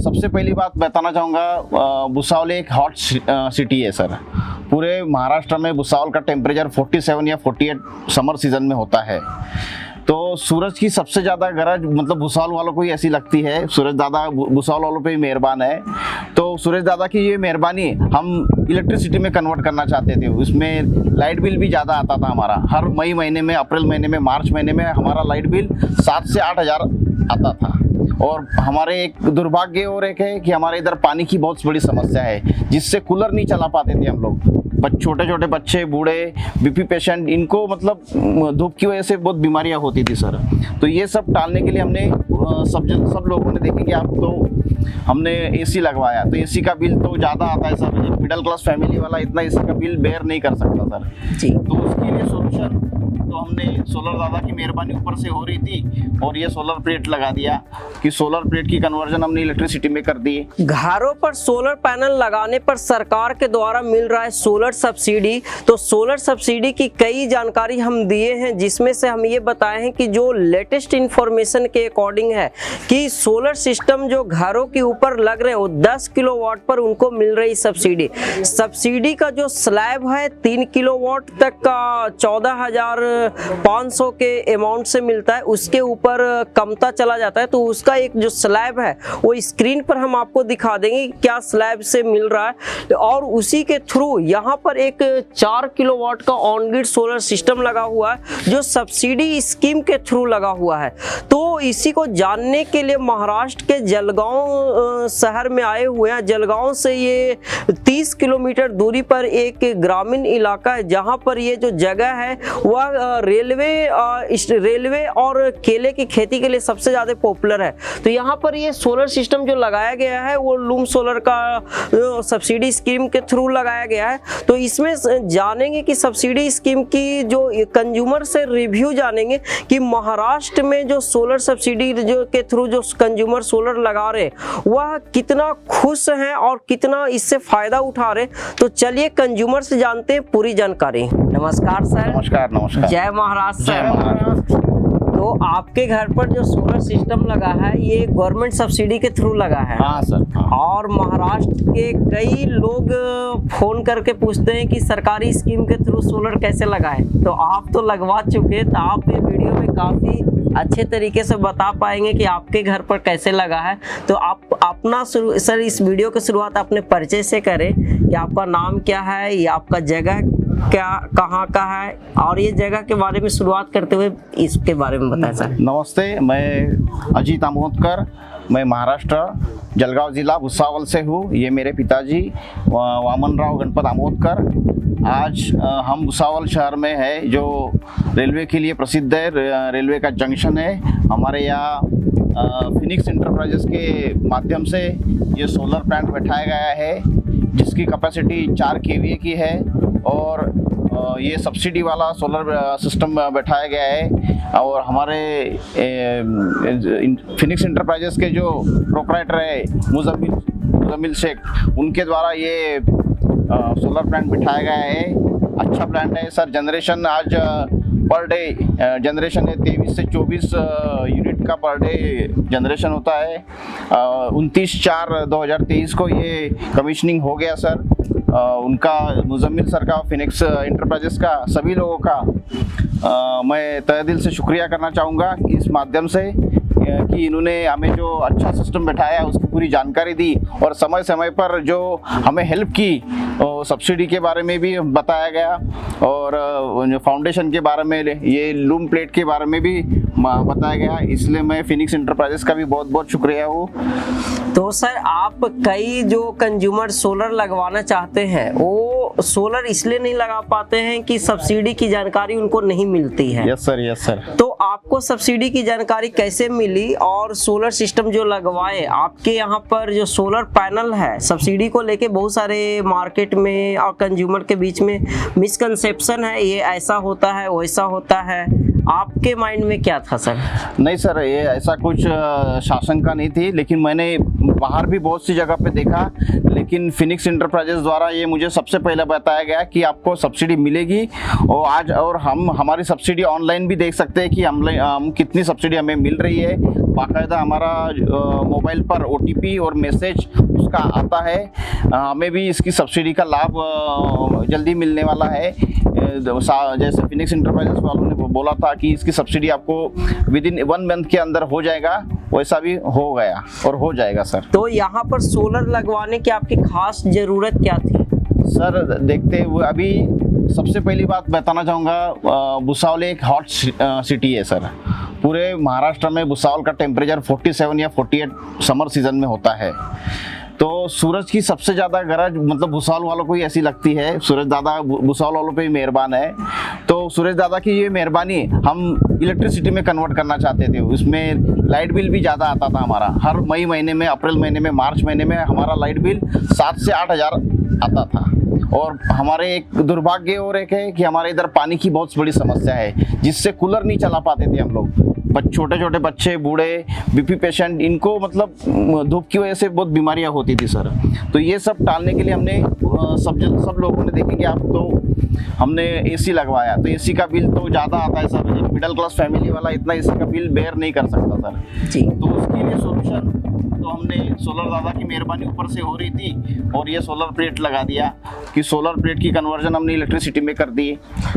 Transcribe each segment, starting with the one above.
सबसे पहली बात बताना चाहूँगा, भुसावल एक हॉट सिटी है सर। पूरे महाराष्ट्र में भुसावल का टेम्परेचर 47 या 48 समर सीजन में होता है। तो सूरज की सबसे ज़्यादा गरज मतलब भुसावल वालों को ही ऐसी लगती है। सूरज दादा भुसावल वालों पे ही मेहरबान है। तो सूरज दादा की ये मेहरबानी हम इलेक्ट्रिसिटी में कन्वर्ट करना चाहते थे। उसमें लाइट बिल भी ज़्यादा आता था हमारा। हर मई महीने में, अप्रैल महीने में, मार्च महीने में हमारा लाइट बिल 7 से 8 हज़ार आता था। और हमारे एक दुर्भाग्य और एक है कि हमारे इधर पानी की बहुत बड़ी समस्या है, जिससे कूलर नहीं चला पाते थे हम लोग। छोटे छोटे बच्चे, बूढ़े, बीपी पेशेंट, इनको मतलब धूप की वजह से बहुत बीमारियां होती थी सर। तो ये सब टालने के लिए हमने सब लोगों ने देखे कि आप तो हमने एसी लगवाया। तो एसी का बिल तो ज़्यादा आता है सर। मिडिल क्लास फैमिली वाला इतना एसी का बिल बेयर नहीं कर सकता सर जी। तो उसके लिए सोल्यूशन तो हमने सोलर दादा की मेहरबानी ऊपर से हो रही थी और ये सोलर प्लेट लगा दिया कि सोलर प्लेट की कन्वर्जन हमने इलेक्ट्रिसिटी में कर दी। घरों पर सोलर पैनल लगाने पर सरकार के द्वारा मिल रहा है सोलर सब्सिडी। तो सोलर सब्सिडी की कई जानकारी हम दिए हैं, जिसमें से हम ये बताए हैं कि जो लेटेस्ट इंफॉर्मेशन के अकॉर्डिंग है कि सोलर सिस्टम जो घरों के ऊपर लग रहे हो 10 किलोवाट पर उनको मिल रही सब्सिडी। सब्सिडी का जो स्लैब है 3 किलोवाट तक का 14,500 के अमाउंट से मिलता है। उसके ऊपर कमता चला जाता है। तो उसका एक जो स्लैब है वो स्क्रीन पर हम आपको दिखा देंगे क्या स्लैब से मिल रहा है। और उसी के थ्रू यहाँ पर एक 4 किलोवाट का ऑन ग्रिड सोलर सिस्टम लगा हुआ है जो सब्सिडी स्कीम के थ्रू लगा हुआ है। तो इसी को जानने के लिए महाराष्ट्र के जलगांव शहर में आए हुए हैं। जलगांव से ये 30 किलोमीटर दूरी पर एक ग्रामीण इलाका है, जहाँ पर ये जो जगह है वह रेलवे और केले की खेती के लिए सबसे ज्यादा पॉपुलर है। तो यहाँ पर ये सोलर सिस्टम जो लगाया गया है वो लूम सोलर का सब्सिडी स्कीम के थ्रू लगाया गया है। तो इसमें जानेंगे कि सब्सिडी स्कीम की जो कंज्यूमर से रिव्यू जानेंगे कि महाराष्ट्र में जो सोलर सब्सिडी जो के थ्रू जो कंज्यूमर सोलर लगा रहे वह कितना खुश हैं और कितना इससे फायदा उठा रहे। तो चलिए कंज्यूमर से जानते हैं पूरी जानकारी। नमस्कार सर। नमस्कार नमस्कार। जय महाराष्ट्र सर। जय महाराष्ट्र। तो आपके घर पर जो सोलर सिस्टम लगा है ये गवर्नमेंट सब्सिडी के थ्रू लगा है। हाँ सर। और महाराष्ट्र के कई लोग फोन करके पूछते हैं कि सरकारी स्कीम के थ्रू सोलर कैसे लगाएं। तो आप तो लगवा चुके, तो आप ये वीडियो में काफी अच्छे तरीके से बता पाएंगे कि आपके घर पर कैसे लगा है। तो आप अपना सर इस वीडियो की शुरुआत अपने परिचय से करें कि आपका नाम क्या है, या आपका जगह क्या कहाँ का है, और ये जगह के बारे में शुरुआत करते हुए इसके बारे में बताएं सर। नमस्ते, मैं अजीत आमोदकर, मैं महाराष्ट्र जलगांव जिला भुसावल से हूँ। ये मेरे पिताजी वामन राव गणपत आमोदकर। आज हम भुसावल शहर में है जो रेलवे के लिए प्रसिद्ध है। रेलवे का जंक्शन है। हमारे यहाँ फिनिक्स इंटरप्राइजेस के माध्यम से ये सोलर प्लांट बैठाया गया है जिसकी कैपेसिटी 4 kVA की है। और ये सब्सिडी वाला सोलर सिस्टम बैठाया गया है। और हमारे फिनिक्स इंटरप्राइजेस के जो प्रोप्राइटर है मुजम्मिल शेख, उनके द्वारा ये सोलर प्लांट बिठाया गया है। अच्छा प्लांट है सर। जनरेशन आज पर डे जनरेशन है 23 से 24 यूनिट का पर डे जनरेशन होता है। 29/4/2023 को ये कमीशनिंग हो गया सर। उनका मुजम्मिल सर का, फिनिक्स इंटरप्राइजेस का, सभी लोगों का मैं तहे दिल से शुक्रिया करना चाहूँगा इस माध्यम से कि इन्होंने हमें जो अच्छा सिस्टम बैठाया उसकी पूरी जानकारी दी और समय समय पर जो हमें हेल्प की। सब्सिडी के बारे में भी बताया गया और फाउंडेशन के बारे में, ये लूम प्लेट के बारे में भी बताया गया। इसलिए मैं फिनिक्स इंटरप्राइजेस का भी बहुत बहुत शुक्रिया हूँ। तो सर आप कई जो कंज्यूमर सोलर लगवाना चाहते हैं वो सोलर इसलिए नहीं लगा पाते हैं कि सब्सिडी की जानकारी उनको नहीं मिलती है। Yes sir, yes sir. तो आपको सब्सिडी की जानकारी कैसे मिली और सोलर सिस्टम जो लगवाए आपके यहाँ पर जो सोलर पैनल है, सब्सिडी को लेके बहुत सारे मार्केट में और कंज्यूमर के बीच में मिसकंसेप्शन है, ये ऐसा होता है वैसा होता है। आपके माइंड में क्या था सर? नहीं सर, ये ऐसा कुछ शासन का नहीं थी, लेकिन मैंने बाहर भी बहुत सी जगह पे देखा, लेकिन फिनिक्स इंटरप्राइजेस द्वारा ये मुझे सबसे पहले बताया गया कि आपको सब्सिडी मिलेगी। और हम हमारी सब्सिडी ऑनलाइन भी देख सकते हैं कि हम कितनी सब्सिडी हमें मिल रही है। बाकायदा हमारा मोबाइल पर OTP और मैसेज उसका आता है। हमें भी इसकी सब्सिडी का लाभ जल्दी मिलने वाला है। जैसे फिनिक्स इंटरप्राइजेस वालों ने बोला था कि इसकी सब्सिडी आपको विदिन 1 मंथ के अंदर हो जाएगा, वैसा भी हो गया और हो जाएगा सर। तो यहाँ पर सोलर लगवाने की आपकी खास जरूरत क्या थी? सर देखते हुए अभी सबसे पहली बात बताना चाहूँगा, भुसावल एक हॉट सिटी है सर। पूरे महाराष्ट्र में भुसावल का टेम्परेचर 47 या 48 समर सीजन में होता है। तो सूरज की सबसे ज़्यादा गरज मतलब भुसावल वालों को ही ऐसी लगती है। सूरज दादा भुसावल वालों पे ही मेहरबान है। तो सूरज दादा की ये मेहरबानी हम इलेक्ट्रिसिटी में कन्वर्ट करना चाहते थे। उसमें लाइट बिल भी ज़्यादा आता था हमारा। हर मई महीने में, अप्रैल महीने में, मार्च महीने में हमारा लाइट बिल 7 से 8 हज़ार आता था। और हमारे एक दुर्भाग्य और एक है कि हमारे इधर पानी की बहुत बड़ी समस्या है, जिससे कूलर नहीं चला पाते थे हम लोग। छोटे छोटे बच्चे, बूढ़े, BP पेशेंट, इनको मतलब धूप की वजह से बहुत बीमारियां होती थी सर। तो ये सब टालने के लिए हमने सब लोगों ने देखे कि आप तो हमने AC लगवाया। तो AC का बिल तो ज़्यादा आता है सर। मिडिल क्लास फैमिली वाला इतना AC का बिल बेयर नहीं कर सकता सर जी। तो उसके लिए सोल्यूशन तो हमने सोलर दादा की मेहरबानी ऊपर से हो रही थी और ये सोलर प्लेट लगा दिया कि सोलर प्लेट की कन्वर्जन हमने इलेक्ट्रिसिटी में कर दी।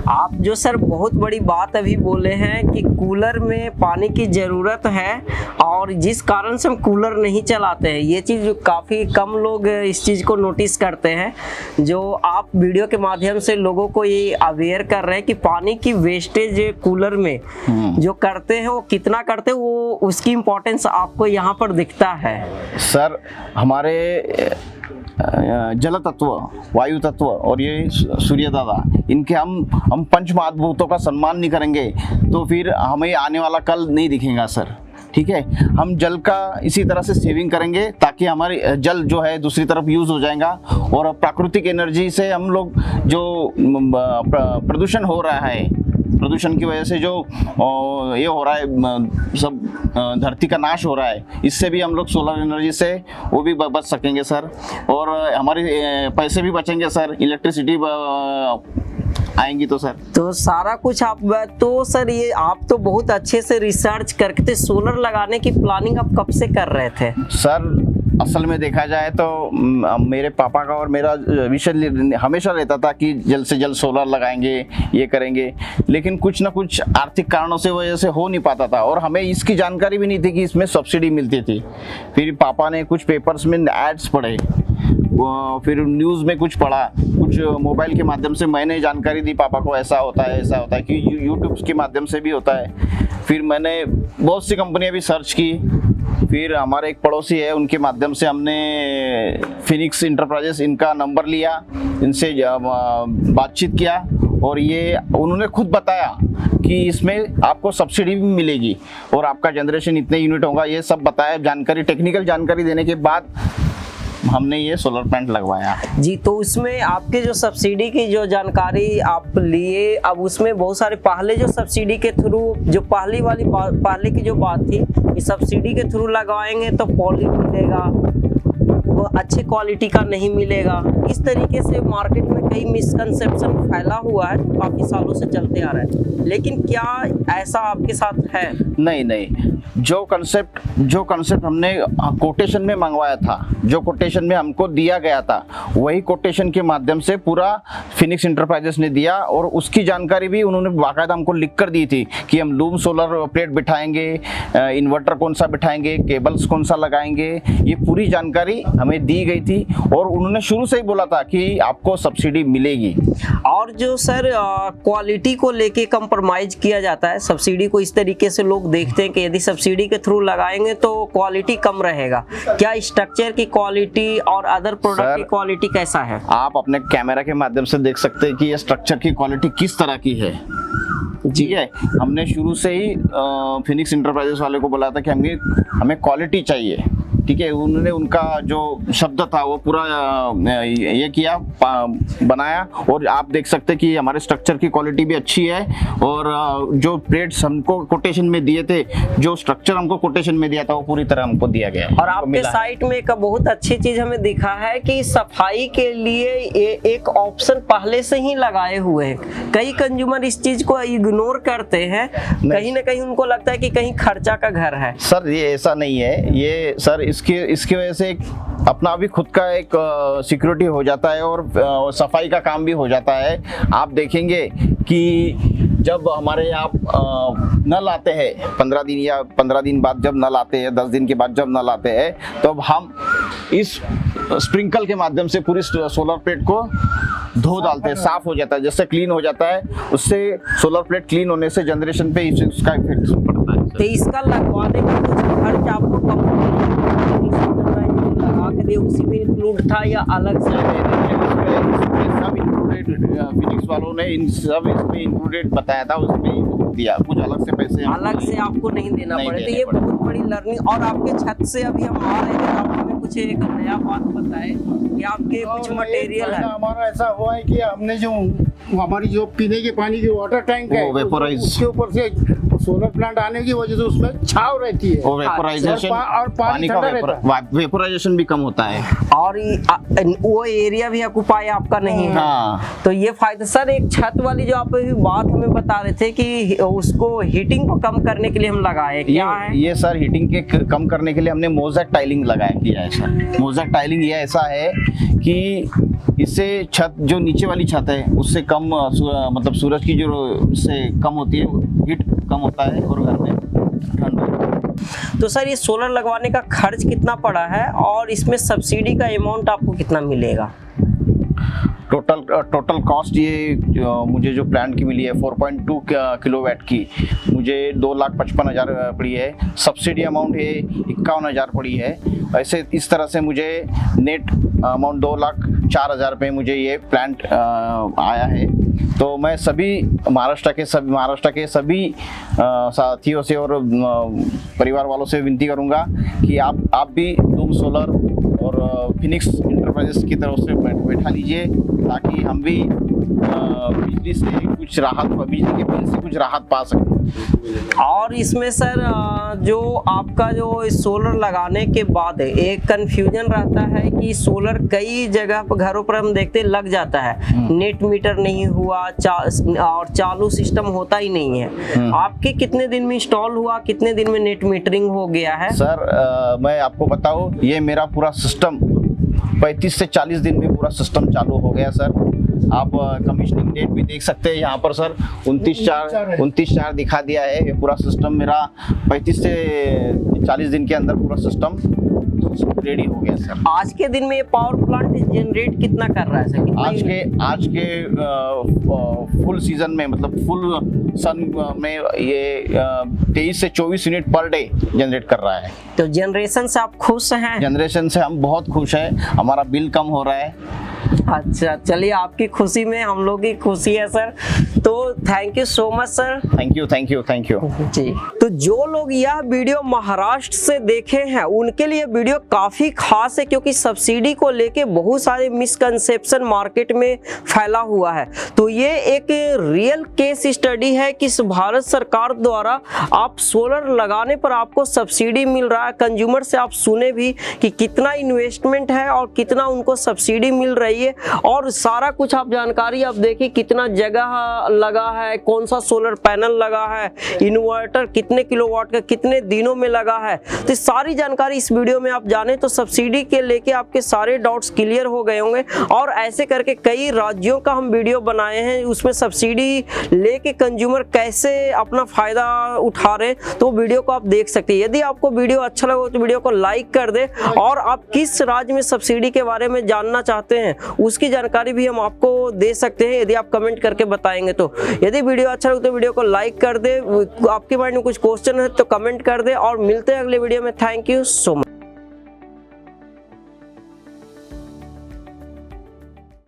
आप जो सर बहुत बड़ी बात अभी बोले हैं कि कूलर में पानी की ज़रूरत है और जिस कारण से हम कूलर नहीं चलाते हैं, ये चीज़ काफ़ी कम लोग इस चीज़ को नोटिस करते हैं। जो आप वीडियो के माध्यम से लोगों को ये अवेयर कर रहे हैं कि पानी की वेस्टेज कूलर में जो करते हैं वो कितना करते हैं, वो उसकी इम्पोर्टेंस आपको यहाँ पर दिखता है। सर हमारे जल तत्व, वायु तत्व और ये सूर्य दादा, इनके हम पंच महाभूतों का सम्मान नहीं करेंगे तो फिर हमें आने वाला कल नहीं दिखेगा सर। ठीक है, हम जल का इसी तरह से सेविंग करेंगे ताकि हमारी जल जो है दूसरी तरफ यूज हो जाएगा। और प्राकृतिक एनर्जी से हम लोग जो प्रदूषण हो रहा है, प्रदूषण की वजह से जो ये हो रहा है, सब धरती का नाश हो रहा है, इससे भी हम लोग सोलर एनर्जी से वो भी बच सकेंगे सर। और हमारे पैसे भी बचेंगे सर, इलेक्ट्रिसिटी आएंगी तो सर। तो सारा कुछ आप तो सर ये आप तो बहुत अच्छे से रिसर्च करके सोलर लगाने की प्लानिंग आप कब से कर रहे थे? सर असल में देखा जाए तो मेरे पापा का और मेरा विषय हमेशा रहता था कि जल्द से जल्द सोलर लगाएंगे, ये करेंगे, लेकिन कुछ ना कुछ आर्थिक कारणों से वजह से हो नहीं पाता था और हमें इसकी जानकारी भी नहीं थी कि इसमें सब्सिडी मिलती थी। फिर पापा ने कुछ पेपर्स में एड्स पढ़े, फिर न्यूज़ में कुछ पढ़ा, कुछ मोबाइल के माध्यम से मैंने जानकारी दी पापा को ऐसा होता है कि यूट्यूब के माध्यम से भी होता है। फिर मैंने बहुत सी कंपनियां भी सर्च की। फिर हमारे एक पड़ोसी है, उनके माध्यम से हमने फिनिक्स इंटरप्राइजेस इनका नंबर लिया, इनसे बातचीत किया और ये उन्होंने खुद बताया कि इसमें आपको सब्सिडी भी मिलेगी और आपका जनरेशन इतने यूनिट होगा, ये सब बताया। जानकारी, टेक्निकल जानकारी देने के बाद हमने ये सोलर प्लांट लगवाया जी। तो उसमें आपके जो सब्सिडी की जो जानकारी आप लिए, अब उसमें बहुत सारे पहले जो सब्सिडी के थ्रू जो पहले की जो बात थी कि सब्सिडी के थ्रू लगवाएंगे तो पॉली मिलेगा, वो अच्छे क्वालिटी का नहीं मिलेगा, इस तरीके से मार्केट में कई मिसकंसेप्शन फैला हुआ है जो काफ़ी सालों से चलते आ रहा है। लेकिन क्या ऐसा आपके साथ है? नहीं, जो कंसेप्ट हमने कोटेशन में मंगवाया था, जो कोटेशन में हमको दिया गया था, वही कोटेशन के माध्यम से पूरा फिनिक्स इंटरप्राइजेस ने दिया और उसकी जानकारी भी उन्होंने बाकायदा हमको लिख कर दी थी कि हम लूम सोलर प्लेट बिठाएंगे, इन्वर्टर कौन सा बिठाएंगे, केबल्स कौन सा लगाएंगे, ये पूरी जानकारी हमें दी गई थी और उन्होंने शुरू से ही बोला था कि आपको सब्सिडी मिलेगी। और जो सर क्वालिटी को लेके कंप्रोमाइज किया जाता है, सब्सिडी को इस तरीके से लोग देखते हैं कि यदि सब्सिडी के थ्रू लगाएंगे तो क्वालिटी कम रहेगा, क्या स्ट्रक्चर की क्वालिटी और अदर प्रोडक्ट की क्वालिटी कैसा है? आप अपने कैमरा के माध्यम से देख सकते हैं कि ये स्ट्रक्चर की क्वालिटी किस तरह की है। ठीक है, हमने शुरू से ही फिनिक्स इंटरप्राइजेस वाले को बोला था कि हमें क्वालिटी चाहिए, ठीक है, उन्होंने उनका जो शब्द था वो पूरा ये किया, बनाया। और आप देख सकते हैं कि हमारे स्ट्रक्चर की क्वालिटी भी अच्छी है, और जो प्लेट्स हमको कोटेशन में दिए थे, जो स्ट्रक्चर हमको कोटेशन में दिया था, वो पूरी तरह हमको दिया गया है। और आपके साइट में एक बहुत अच्छी चीज हमें दिखा है कि सफाई के लिए एक ऑप्शन पहले से ही लगाए हुए हैं। कई कंज्यूमर इस चीज को इग्नोर करते हैं, कहीं ना कहीं उनको लगता है कि कहीं खर्चा का घर है। सर ये ऐसा नहीं है, ये सर इसकी वजह से अपना भी खुद का एक सिक्योरिटी हो जाता है, और सफाई का काम भी हो जाता है। आप देखेंगे कि जब हमारे यहाँ नल आते हैं 15 दिन या 15 दिन बाद जब नल आते हैं, 10 दिन के बाद जब नल आते हैं, तो हम इस स्प्रिंकल के माध्यम से पूरी सोलर प्लेट को धो डालते हैं, साफ हो जाता है, जैसे क्लीन हो जाता है। उससे सोलर प्लेट क्लीन होने से जनरेशन पे उसका इफेक्ट पड़ता है। तो इसका लगवाने का कुछ खर्च आपको कम लगा के दिए उसी में इंक्लूड था या अलग से? सब इंक्लूडेड, फिनिक्स वालों ने इन सब इसमें इंक्लूडेड बताया था, उसमें दिया, कुछ अलग से पैसे अलग से आपको नहीं देना पड़े। तो ये बहुत बड़ी लर्निंग। और आपके छत से अभी हम आ रहे थे, आप हमें कुछ एक नया बात बताए कि आपके कुछ मटेरियल है। हमारा ऐसा हुआ है कि हमने जो हमारी जो पीने के पानी की वाटर टैंक है, उसके ऊपर से सोलर प्लांट आने की वजह से उसमें छाव रहती है, वो वेपोराइजेशन और पानी का वेपोराइजेशन भी कम होता है, और वो एरिया भी ऑक्यूपाई आपका नहीं है। हाँ। तो ये फायदा। सर एक छत वाली जो आप अभी बात हमें बता रहे थे कि उसको हीटिंग को कम करने के लिए हम लगाए, क्या है ये सर हीटिंग के कम करने के लिए हमने मोज़ेक टाइलिंग लगाया किया है सर। मोज़ेक टाइलिंग ये ऐसा है कि इससे छत जो नीचे वाली छत है उससे कम मतलब सूरज की जो से कम होती है, हीट कम होता है और घर में ठंड होता है। तो सर ये सोलर लगवाने का खर्च कितना पड़ा है और इसमें सब्सिडी का अमाउंट आपको कितना मिलेगा? टोटल कॉस्ट ये मुझे जो प्लांट की मिली है 4.2 किलोवाट की, मुझे 2,55,000 पड़ी है। सब्सिडी अमाउंट है 51,000 पड़ी है। ऐसे इस तरह से मुझे नेट अमाउंट 2,04,000 रुपये मुझे ये प्लांट आया है। तो मैं सभी महाराष्ट्र के सभी साथियों से और परिवार वालों से विनती करूंगा कि आप भी डूम सोलर और फिनिक्स इंटरप्राइजेस की तरफ से बैठा लीजिए, ताकि हम भी बिजली से कुछ राहत, बिजली के बिल से कुछ राहत पा सकें। और इसमें सर जो आपका जो सोलर लगाने के बाद एक कंफ्यूजन रहता है कि सोलर कई जगह पर घरों पर हम देखते लग जाता है, नेट मीटर नहीं हुआ और चालू सिस्टम होता ही नहीं है। आपके कितने दिन में इंस्टॉल हुआ, कितने दिन में नेट मीटरिंग हो गया है? सर मैं आपको बताऊं, ये मेरा पूरा सिस्टम 35 से 40 दिन में पूरा सिस्टम चालू हो गया सर। आप कमीशनिंग डेट भी देख सकते हैं यहाँ पर सर, 29/4 दिखा दिया है। ये पूरा सिस्टम मेरा 35 से 40 दिन के अंदर पूरा सिस्टम रेडी हो गया सर। आज के दिन में ये पावर प्लांट जनरेट कितना कर रहा है सर? आज के फुल सीजन में, मतलब फुल सन में ये 23 से 24 यूनिट पर डे जनरेट कर रहा है। तो जनरेशन से आप खुश हैं? जनरेशन से हम बहुत खुश हैं, हमारा बिल कम हो रहा है। अच्छा, चलिए आपकी खुशी में हम लोग की खुशी है सर। तो thank you so much sir. Thank you ji. तो जो लोग यह वीडियो महाराष्ट्र से देखे हैं उनके लिए वीडियो काफी खास है, क्योंकि सब्सिडी को लेके बहुत सारे मिसकंसेप्शन मार्केट में फैला हुआ है। तो ये एक रियल केस स्टडी है कि भारत सरकार द्वारा आप सोलर लगाने पर आपको सब्सिडी मिल रहा है। कंज्यूमर से आप सुने भी कि कितना इन्वेस्टमेंट है और कितना उनको सब्सिडी मिल रही है, और सारा कुछ आप जानकारी आप देखिए, कितना जगह लगा है, कौन सा सोलर पैनल लगा है, इन्वर्टर कितने किलोवाट का कितने दिनों में लगा है। तो सारी जानकारी इस वीडियो में आप जाने तो सब्सिडी के लेके आपके सारे डाउट्स क्लियर हो गए होंगे। और ऐसे करके कई राज्यों का हम वीडियो बनाए हैं, उसमें सब्सिडी लेके कंज्यूमर कैसे अपना फायदा उठा रहे, तो वीडियो को आप देख सकते हैं। यदि आपको वीडियो अच्छा लगा तो वीडियो को लाइक कर दे, और आप किस राज्य में सब्सिडी के बारे में जानना चाहते हैं उसकी जानकारी भी हम आपको दे सकते हैं, यदि आप कमेंट करके बताएंगे तो। यदि वीडियो अच्छा लगे तो वीडियो को लाइक कर दे, आपके माइंड में कुछ क्वेश्चन है तो कमेंट कर दे, और मिलते हैं अगले वीडियो में। Thank you so much.